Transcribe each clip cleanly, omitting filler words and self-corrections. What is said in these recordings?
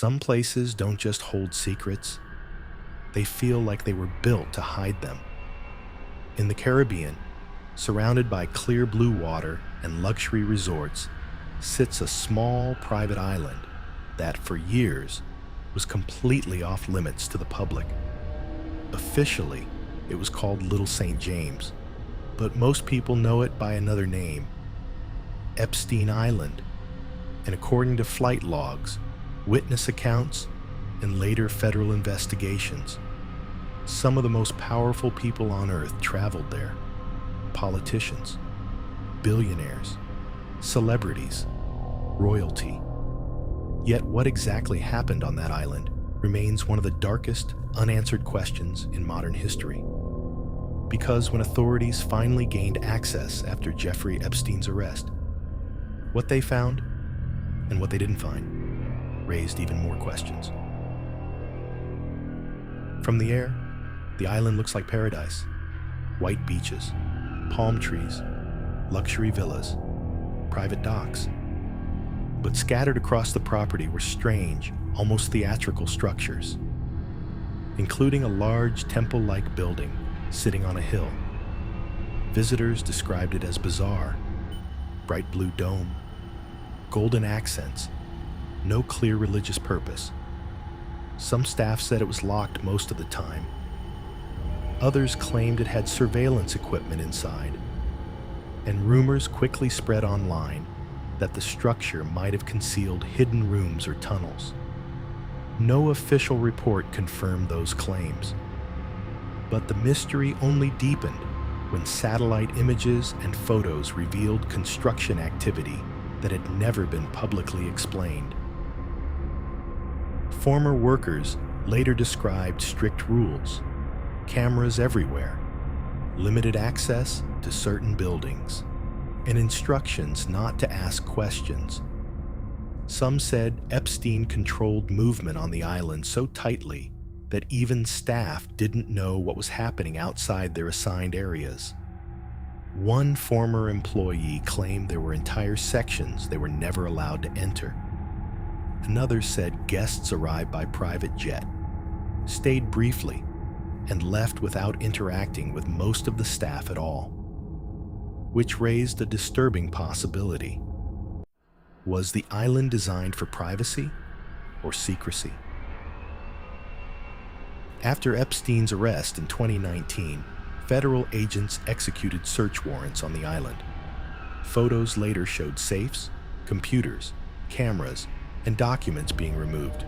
Some places don't just hold secrets, they feel like they were built to hide them. In the Caribbean, surrounded by clear blue water and luxury resorts, sits a small private island that, for years, was completely off limits to the public. Officially, it was called Little St. James, but most people know it by another name, Epstein Island. And according to flight logs, witness accounts, and later federal investigations, some of the most powerful people on Earth traveled there. Politicians, billionaires, celebrities, royalty. Yet what exactly happened on that island remains one of the darkest, unanswered questions in modern history. Because when authorities finally gained access after Jeffrey Epstein's arrest, what they found and what they didn't find raised even more questions. From the air, the island looks like paradise. White beaches, palm trees, luxury villas, private docks. But scattered across the property were strange, almost theatrical structures, including a large temple-like building sitting on a hill. Visitors described it as bizarre. Bright blue dome, golden accents, no clear religious purpose. Some staff said it was locked most of the time. Others claimed it had surveillance equipment inside. And rumors quickly spread online that the structure might have concealed hidden rooms or tunnels. No official report confirmed those claims. But the mystery only deepened when satellite images and photos revealed construction activity that had never been publicly explained. Former workers later described strict rules, cameras everywhere, limited access to certain buildings, and instructions not to ask questions. Some said Epstein controlled movement on the island so tightly that even staff didn't know what was happening outside their assigned areas. One former employee claimed there were entire sections they were never allowed to enter. Another said guests arrived by private jet, stayed briefly, and left without interacting with most of the staff at all, which raised a disturbing possibility. Was the island designed for privacy or secrecy? After Epstein's arrest in 2019, federal agents executed search warrants on the island. Photos later showed safes, computers, cameras, and documents being removed.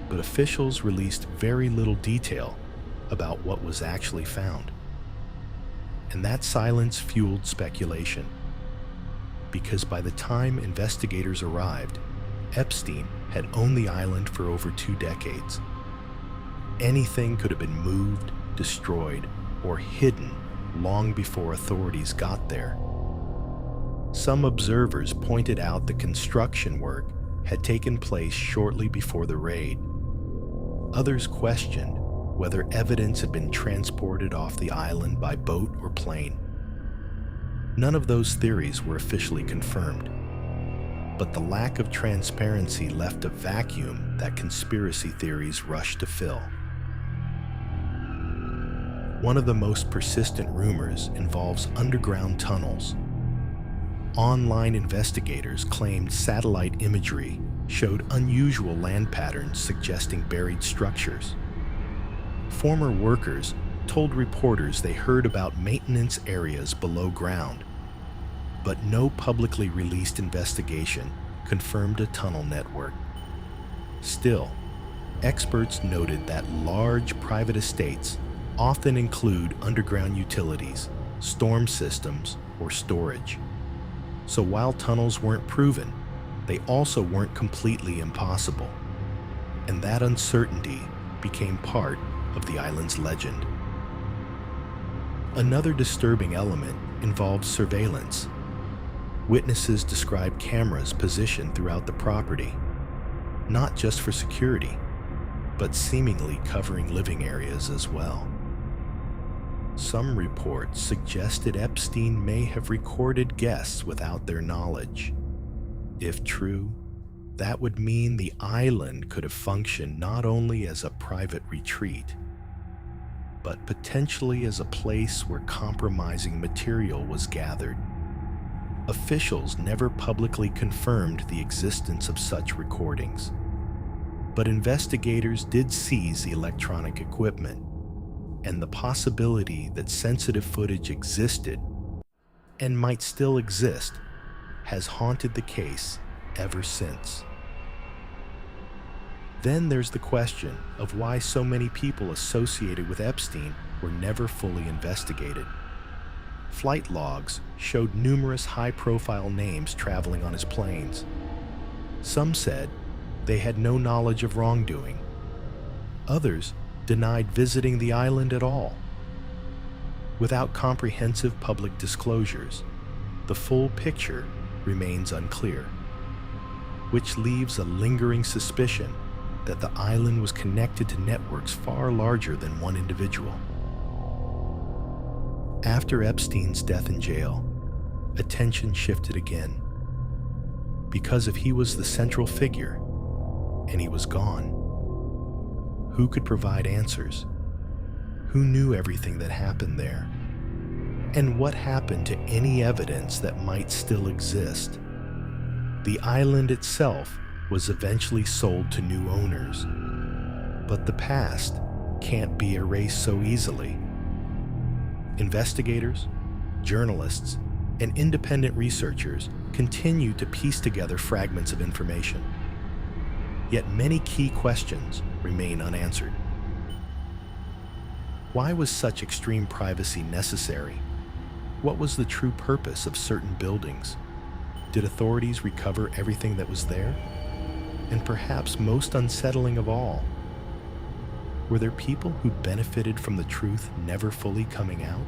But officials released very little detail about what was actually found. And that silence fueled speculation. Because by the time investigators arrived, Epstein had owned the island for over 2 decades. Anything could have been moved, destroyed, or hidden long before authorities got there. Some observers pointed out the construction work had taken place shortly before the raid. Others questioned whether evidence had been transported off the island by boat or plane. None of those theories were officially confirmed, but the lack of transparency left a vacuum that conspiracy theories rushed to fill. One of the most persistent rumors involves underground tunnels. Online investigators claimed satellite imagery showed unusual land patterns suggesting buried structures. Former workers told reporters they heard about maintenance areas below ground, but no publicly released investigation confirmed a tunnel network. Still, experts noted that large private estates often include underground utilities, storm systems, or storage. So while tunnels weren't proven, they also weren't completely impossible. And that uncertainty became part of the island's legend. Another disturbing element involved surveillance. Witnesses described cameras positioned throughout the property, not just for security, but seemingly covering living areas as well. Some reports suggested Epstein may have recorded guests without their knowledge. If true, That would mean the island could have functioned not only as a private retreat, but potentially as a place where compromising material was gathered. Officials never publicly confirmed the existence of such recordings, but investigators did seize electronic equipment, and the possibility that sensitive footage existed and might still exist has haunted the case ever since. Then there's the question of why so many people associated with Epstein were never fully investigated. Flight logs showed numerous high-profile names traveling on his planes. Some said they had no knowledge of wrongdoing. Others denied visiting the island at all. Without comprehensive public disclosures, the full picture remains unclear, which leaves a lingering suspicion that the island was connected to networks far larger than one individual. After Epstein's death in jail, attention shifted again. Because if he was the central figure, and he was gone, who could provide answers? Who knew everything that happened there? And what happened to any evidence that might still exist? The island itself was eventually sold to new owners, but the past can't be erased so easily. Investigators, journalists, and independent researchers continue to piece together fragments of information. Yet many key questions remain unanswered. Why was such extreme privacy necessary? What was the true purpose of certain buildings? Did authorities recover everything that was there? And perhaps most unsettling of all, were there people who benefited from the truth never fully coming out?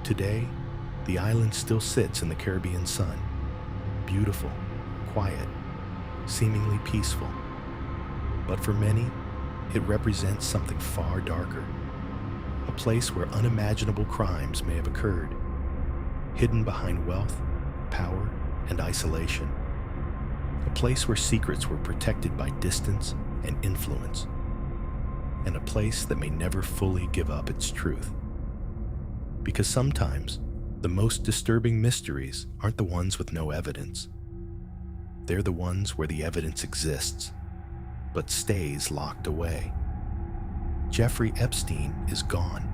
Today, the island still sits in the Caribbean sun, beautiful, quiet, seemingly peaceful. But for many, it represents something far darker, a place where unimaginable crimes may have occurred, hidden behind wealth, power, and isolation. A place where secrets were protected by distance and influence, and a place that may never fully give up its truth. Because sometimes, the most disturbing mysteries aren't the ones with no evidence. They're the ones where the evidence exists, but stays locked away. Jeffrey Epstein is gone,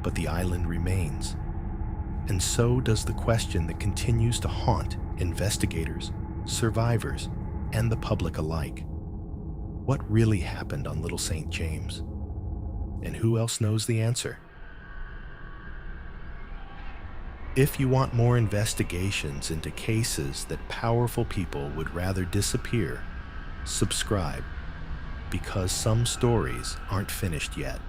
but the island remains. And so does the question that continues to haunt investigators, survivors, and the public alike. What really happened on Little St. James? And who else knows the answer? If you want more investigations into cases that powerful people would rather disappear, subscribe, because some stories aren't finished yet.